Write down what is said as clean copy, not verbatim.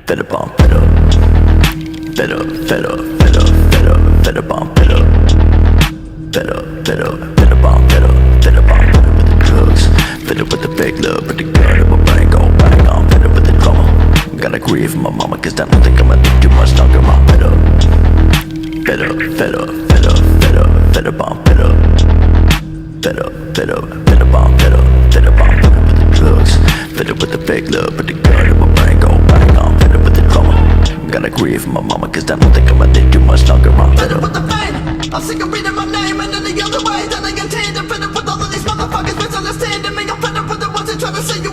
Fed up on fed up. Fed up, fed up, fed up, fed up, fed up on fed up. Fed up, fed up, fed up on fed up. Fed up on fed up with the drugs. Fed up with the fake love, with the gun in my brain gon' bang on. Fed up with the drama. Gotta grieve my mama, cause I don't think I'ma live too much longer. I'm fed up. Fed up, fed up, fed up, fed up, fed up on fed up. Fed up, fed up, fed up on fed up. Fed up on fed up with the drugs. Fed up with the fake love, with the gun in my brain gon' bang on. Fed up with the drama. Gotta grieve my mama, cause I don't think I'ma live too much longer. I'm fed Fed up up. with the pain, I'm sick of reading my name and any other way that I contain. I'm fed up with all of these motherfuckers misunderstanding me. I'm fed up with the ones that try to say you